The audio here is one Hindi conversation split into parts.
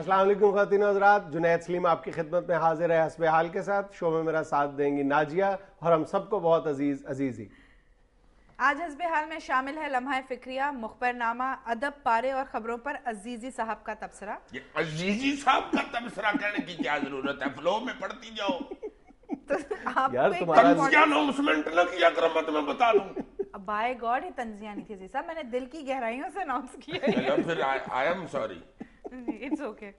अस्सलाम वालेकुम ख़वातीन और हज़रात, जुनैद सलीम आपकी खिदमत में हाजिर है हस्बे हाल के साथ। शो में मेरा साथ देंगी नाजिया और हम सबको बहुत अजीज़ी। आज हस्बे हाल में शामिल है लम्हा फिक्रिया, मुखबरनामा, अदब, पारे और खबरों पर अजीजी साहब का तबसरा। ये अजीजी साहब का तबसरा कहने की क्या जरूरत है, फ्लो में पढ़ती जाओ। तो आपको यार एक तुम्हारा अनाउंसमेंट न किया करो, मैं तुम्हें बता दूं। बाय गॉड, ये तंजिया नहीं थी जी साहब, मैंने दिल की गहराइयों से अनाउंस किया है। फिर I am sorry. It's okay.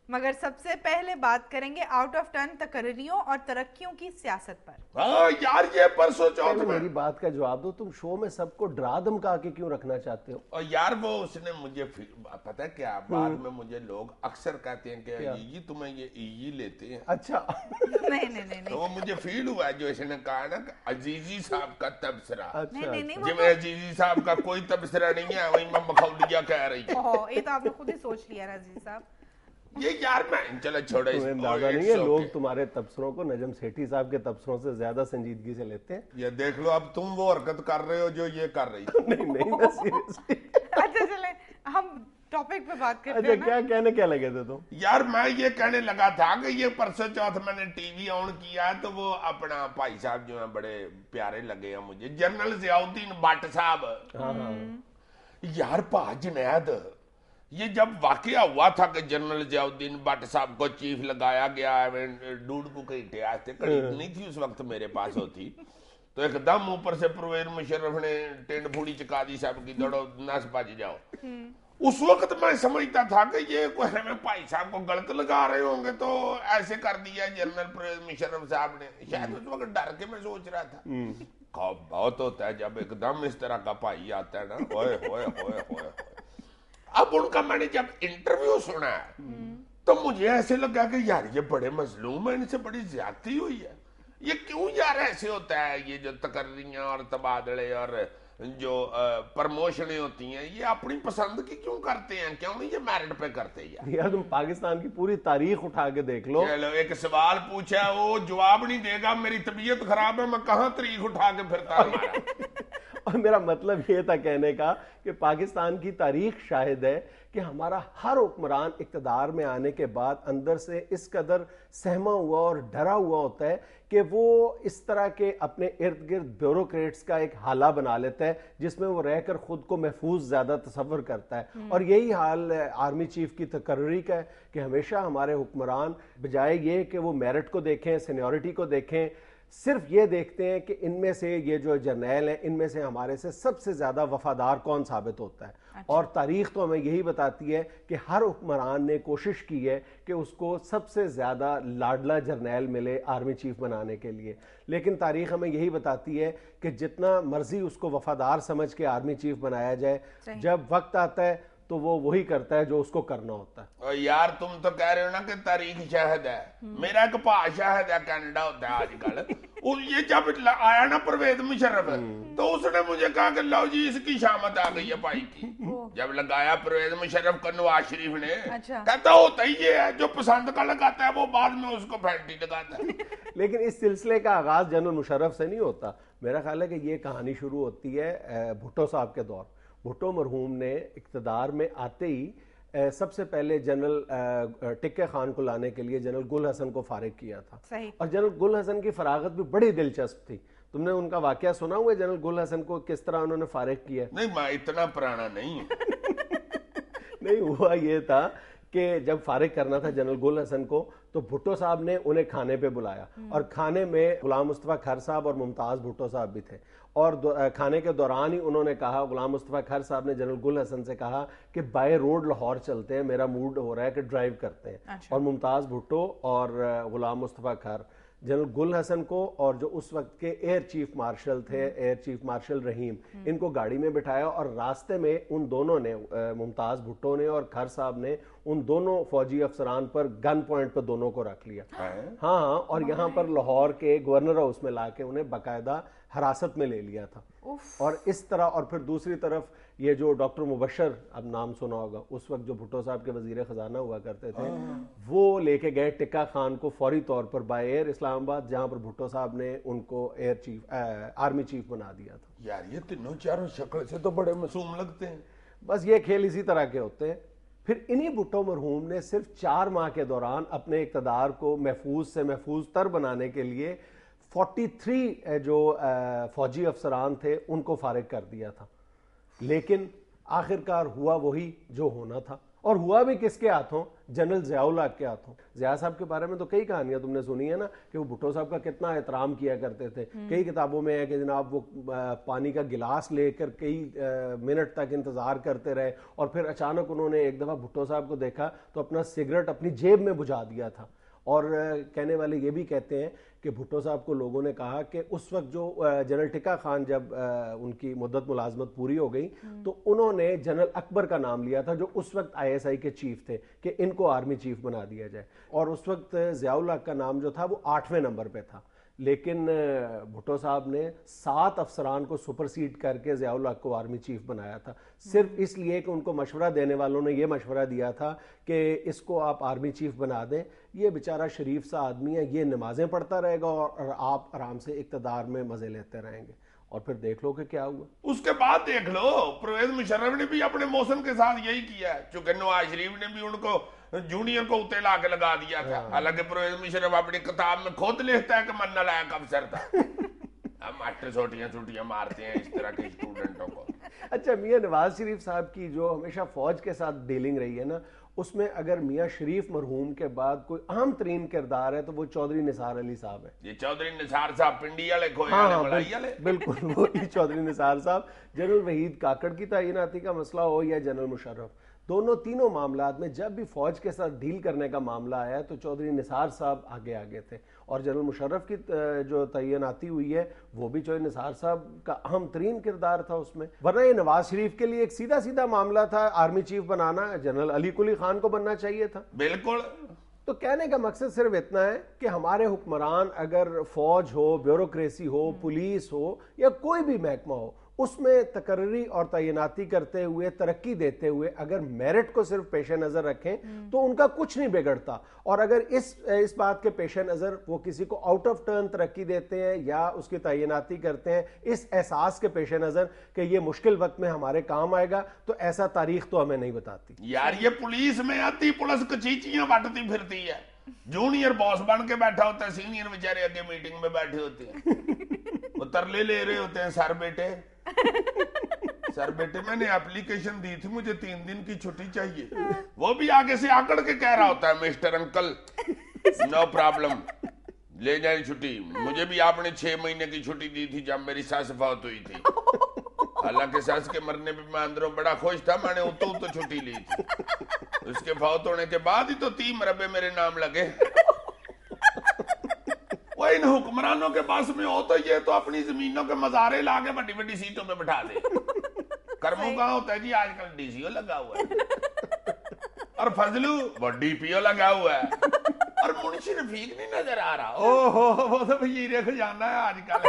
मगर सबसे पहले बात करेंगे आउट ऑफ टर्न तकर्रियों और तरक्कियों की सियासत पर। हाँ यार, ये परसों चौथ पहले में मेरी बात का जवाब दो, तुम शो में सबको डरा धमका के क्यों रखना चाहते हो? और यार वो उसने मुझे पता है क्या, बाद में मुझे लोग अक्सर कहते हैं कि ये तुम्हें ये लेते हैं। अच्छा नहीं तो वो मुझे फील हुआ जो इसने कहा ना अजीजी साहब का तबसरा। अच्छा नहीं, जिसमें अजीजी साहब का कोई तबसरा नहीं है, वही मैं मखौलिया कह रही हूँ। ओह, ये तो आपने खुद ही सोच लिया राजीव साहब। ये यार मैं चलो छोड़ो, तुम्हें अंदाजा नहीं है, लोग तुम्हारे तबसरों को नजम सेठी साहब के तबसरों से ज्यादा संजीदगी से लेते हैं। ये देख लो, अब तुम वो हरकत कर रहे हो जो ये कर रही थी। नहीं मैं सीरियसली। अच्छा चले हम टॉपिक पे बात करते अच्छा हैं ना। क्या कहने क्या लगे थे तुम? यार मैं ये कहने लगा था कि ये परसों चौथ मैंने टीवी ऑन किया तो वो अपना भाई साहब जो है बड़े प्यारे लगे हैं मुझे, जनरल जियाउद्दीन भट्ट साहब। हाँ। यार पा जुनैद, ये जब वाकया हुआ था कि जनरल जियाउद्दीन भट्ट साहब को चीफ लगाया गया, डूड को कहीं थे, कड़ी नहीं थी उस वक्त मेरे पास होती, तो एकदम ऊपर से परवेज मुशर्रफ ने टेंड फूड़ी चका दी साहब की, दौड़ो नस बच जाओ। उस वक्त मैं समझता था कि ये कोई हमें भाई साहब को गलत लगा रहे होंगे तो ऐसे कर दिया जनरल परवेज मुशर्रफ साहब ने, शायद उस वक्त डर के मैं सोच रहा था। खौफ बहुत होता है जब एकदम इस तरह का भाई आता है ना, होए होए होए होए। अब उनका मैंने जब इंटरव्यू सुना तो मुझे ऐसे लगा कि यार ये बड़े मजलूम है, इनसे बड़ी ज्यादती हुई है। ये क्यों यार ऐसे होता है, ये जो तकर्रियां और तबादले और जो प्रमोशनें होती हैं, ये अपनी पसंद की क्यों करते हैं, क्यों नहीं ये मेरिट पे करते यार? यार तुम पाकिस्तान की पूरी तारीख उठा के देख लो। चलो एक सवाल पूछा, वो जवाब नहीं देगा, मेरी तबीयत खराब है, मैं कहाँ तारीख उठा के फिरता हमारा। और मेरा मतलब ये था कहने का कि पाकिस्तान की तारीख शाहिद है कि हमारा हर हुक्मरान इक़्तिदार में आने के बाद अंदर से इस कदर सहमा हुआ और डरा हुआ होता है कि वो इस तरह के अपने इर्द गिर्द ब्यूरोक्रेट्स का एक हाला बना लेता है जिसमें वो रहकर खुद को महफूज ज़्यादा तसव्वुर करता है। और यही हाल आर्मी चीफ की तकर्री का है कि हमेशा हमारे हुक्मरान बजाय ये कि वो मेरिट को देखें, सीनियरिटी को देखें, सिर्फ ये देखते हैं कि इनमें से ये जो जर्नैल हैं इनमें से हमारे से सबसे ज्यादा वफादार कौन साबित होता है। अच्छा। और तारीख तो हमें यही बताती है कि हर हुक्मरान ने कोशिश की है कि उसको सबसे ज्यादा लाडला जर्नैल मिले आर्मी चीफ बनाने के लिए, लेकिन तारीख हमें यही बताती है कि जितना मर्जी उसको वफादार समझ के आर्मी चीफ बनाया जाए, जब वक्त आता है तो वो वही करता है जो उसको करना होता है। और यार तुम तो कह रहे हो ना कि तारीख शाहिद है, मेरा एक भा शाहिद है, कनाडा होता है आजकल। ये जब आया ना परवेज मुशर्रफ तो उसने मुझे कहा कि लो जी इसकी शामत आ गई है भाई की। जब लगाया परवेज मुशर्रफ को नवाज शरीफ ने, अच्छा। कहता होता ही ये है, जो पसंद का लगाता है वो बाद में उसको फैंटी लगाता है। लेकिन इस सिलसिले का आगाज जनरल मुशर्रफ से नहीं होता। मेरा ख्याल है कि ये कहानी शुरू होती है भुट्टो साहब के दौर। भुट्टो मरहूम ने इक़्तिदार में आते ही सबसे पहले जनरल टिक्के खान को लाने के लिए जनरल गुल हसन को फारिग किया था। सही। और जनरल गुल हसन की फरागत भी बड़ी दिलचस्प थी। तुमने उनका वाकया सुना हुआ है, जनरल गुल हसन को किस तरह उन्होंने फारिग किया? नहीं, मैं इतना पुराना नहीं नहीं, हुआ ये था कि जब फारिग करना था जनरल गुल हसन को तो भुट्टो साहब ने उन्हें खाने पे बुलाया और खाने में गुलाम मुस्तफा खर साहब और मुमताज भुट्टो साहब भी थे। और खाने के दौरान ही उन्होंने कहा, गुलाम मुस्तफा खर साहब ने जनरल गुल हसन से कहा कि बाय रोड लाहौर चलते हैं, मेरा मूड हो रहा है कि ड्राइव करते हैं। अच्छा। और मुमताज भुट्टो और गुलाम मुस्तफा खर जनरल गुल हसन को और जो उस वक्त के एयर चीफ मार्शल थे, एयर चीफ मार्शल रहीम, इनको गाड़ी में बिठाया और रास्ते में उन दोनों ने, मुमताज भुट्टो ने और खर साहब ने, उन दोनों फौजी अफसरान पर गन पॉइंट पर दोनों को रख लिया। हाँ, और यहाँ पर लाहौर के गवर्नर हाउस में लाके उन्हें बाकायदा हिरासत में ले लिया था। और इस तरह, और फिर दूसरी तरफ ये जो डॉक्टर मुबशर, अब नाम सुना होगा, उस वक्त जो भुट्टो साहब के वजीर खजाना हुआ करते थे, वो लेके गए टिक्का खान को फौरी तौर पर बाय एयर इस्लामाबाद, जहां पर भुट्टो साहब ने उनको एयर चीफ, आर्मी चीफ बना दिया था। यार ये तीनों चारों शक्ल से तो बड़े मासूम लगते हैं। बस ये खेल इसी तरह के होते हैं। फिर इन्हीं भुट्टो मरहूम ने सिर्फ 4 माह के दौरान अपने इक़्तिदार को महफूज से महफूज तर बनाने के लिए 43 जो फौजी अफसरान थे उनको फारिग कर दिया था। लेकिन आखिरकार हुआ वही जो होना था, और हुआ भी किसके हाथों? जनरल ज़िया-उल हक के हाथों। ज़िया साहब के बारे में तो कई कहानियां तुमने सुनी है ना, कि वो भुट्टो साहब का कितना एहतराम किया करते थे। कई किताबों में है कि जनाब वो पानी का गिलास लेकर कई मिनट तक इंतजार करते रहे, और फिर अचानक उन्होंने एक दफ़ा भुट्टो साहब को देखा तो अपना सिगरेट अपनी जेब में बुझा दिया था। और कहने वाले ये भी कहते हैं कि भुट्टो साहब को लोगों ने कहा कि उस वक्त जो जनरल टिक्का खान जब उनकी मुद्दत मुलाजमत पूरी हो गई तो उन्होंने जनरल अकबर का नाम लिया था, जो उस वक्त ISI के चीफ थे, कि इनको आर्मी चीफ बना दिया जाए। और उस वक्त ज़िया-उल हक का नाम जो था वो 8वें नंबर पे था। लेकिन भुट्टो साहब ने 7 अफसरान को सुपरसीड करके ज़िया-उल हक को आर्मी चीफ बनाया था, सिर्फ इसलिए कि उनको मशवरा देने वालों ने यह मशवरा दिया था कि इसको आप आर्मी चीफ बना दें, ये बेचारा शरीफ सा आदमी है, ये नमाजें पढ़ता रहेगा और आप आराम से इक़्तिदार में मजे लेते रहेंगे। और फिर देख लो कि क्या हुआ। उसके बाद देख लो परवेज मुशर्रफ ने भी अपने मौसम के साथ यही किया है, चूंकि नवाज शरीफ ने भी उनको जूनियर को उते ला के लगा दिया था। हालांकि परवेज मुशर्रफ अपनी किताब में खुद लिखता है कि मैं नालायक अफसर था। हम मास्टर छोटियां मारते हैं इस तरह के स्टूडेंटों को। अच्छा, मियां नवाज शरीफ साहब की जो हमेशा फौज के साथ डीलिंग रही है ना, उसमें अगर मियां शरीफ मरहूम के बाद कोई अहम तरीन किरदार है तो वो चौधरी निसार अली साहब है। ये चौधरी निसार साहब पिंडी वाले खोए वाले बिल्कुल वो चौधरी निसार साहब। जनरल वहीद काकड़ की तैनाती का मसला हो या जनरल मुशर्रफ, दोनों तीनों मामलात में जब भी फौज के साथ डील करने का मामला आया तो चौधरी निसार साहब आगे थे। और जनरल मुशर्रफ की जो तैनाती हुई है वो भी चौधरी निसार साहब का अहम तरीन किरदार था उसमें। वरना ये नवाज शरीफ के लिए एक सीधा सीधा मामला था आर्मी चीफ बनाना, जनरल अली कुली खान को बनना चाहिए था। बिल्कुल। तो कहने का मकसद सिर्फ इतना है कि हमारे हुक्मरान, अगर फौज हो, ब्यूरोक्रेसी हो, पुलिस हो या कोई भी महकमा हो, उसमें तकर्री और तैनाती करते हुए, तरक्की देते हुए अगर मेरिट को सिर्फ पेश नज़र रखें तो उनका कुछ नहीं बिगड़ता। और अगर इस बात के पेश नज़र वो किसी को आउट ऑफ टर्न तरक्की देते हैं या उसकी तैनाती करते हैं इस एहसास के पेश नज़र कि ये मुश्किल वक्त में हमारे काम आएगा, तो ऐसा तारीख तो हमें नहीं बताती। यार ये पुलिस में आती पुलिस कचीचियां बांटती फिरती है, जूनियर बॉस बन के बैठा होता है, सीनियर बेचारे आगे मीटिंग में बैठे होते हैं, वो तरले ले रहे होते हैं, सर बेटे मैंने एप्लीकेशन दी थी, मुझे 3 दिन की छुट्टी चाहिए। वो भी आगे से आकड़ के कह रहा होता है, मिस्टर अंकल नो प्रॉब्लम, ले जाए छुट्टी। मुझे भी आपने 6 महीने की छुट्टी दी थी जब मेरी सास फौत हुई थी। हालांकि सास के मरने पे मैं अंदरों बड़ा खुश था, मैंने उतो छुट्टी ली थी। उसके फौत होने के बाद ही तो 3 मरबे मेरे नाम लगे। वो इन हुक्मरानों के पास में हो तो ये तो अपनी जमीनों के मजारे ला के बड़ी बड़ी सीटों पे बैठा दे। कर्मों का होता है जी आजकल DCO लगा हुआ है और फजलू वो DPO लगा हुआ है और मुंशी रफीक नहीं नजर आ रहा। ओहो वो तो वजीर खजाना है आजकल।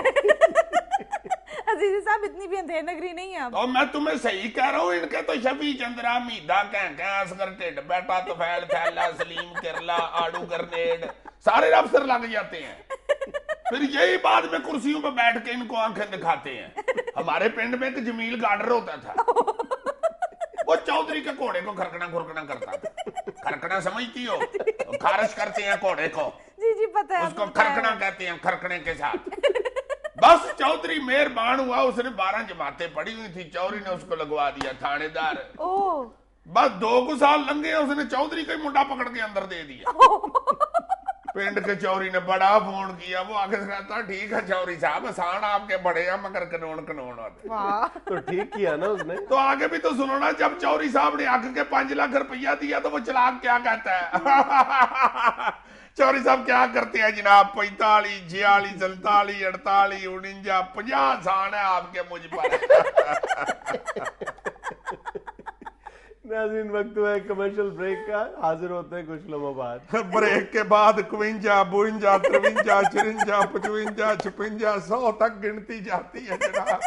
अजीज साहब इतनी भी अंधेर नगरी नहीं है। और मैं तुम्हें सही कह रहा हूँ, इनके तो शफी चंद्रा, मीदा असगर टिड बेटा, तुफैल थैला, सलीम किरला, आड़ू ग्रेनेड सारे अफसर लग जाते हैं। फिर यही बाद में कुर्सियों पर बैठ के इनको आंखें दिखाते हैं। हमारे पिंड में एक जमील गार्डर होता था, वो चौधरी के घोड़े को खरकना खुरकना करता था। खरकना समझती हो? खारिश करते हैं घोड़े को। जी पता है, उसको खरकना कहते हैं, खरकने के साथ। बस चौधरी मेहरबान हुआ, उसने 12 जमातें पड़ी हुई थी, चौधरी ने उसको लगवा दिया थानेदार। बस 2 साल लंघे, उसने चौधरी का मुंडा पकड़ के अंदर दे दिया। पिंड के चौधरी ने बड़ा फोन किया, वो आगे से कहता ठीक है चौधरी साहब, आसान आपके बड़े हैं मगर कानून होते। तो ठीक किया ना उसने। तो आगे भी तो सुनो ना, जब चौधरी साहब ने आके के 5 लाख रुपया दिया तो वो चलाक क्या कहता है? चौधरी साहब क्या करते हैं जनाब? 45, 46, 47, 48, 49, 50 सान है आपके मुझ पर। नाज़रीन वक्त हुआ है कमर्शियल ब्रेक का, हाजिर होते हैं कुछ लम्हों बाद। ब्रेक के बाद 51, 52, 53, 54, 55, 56, 100 तक गिनती जाती है जनाब।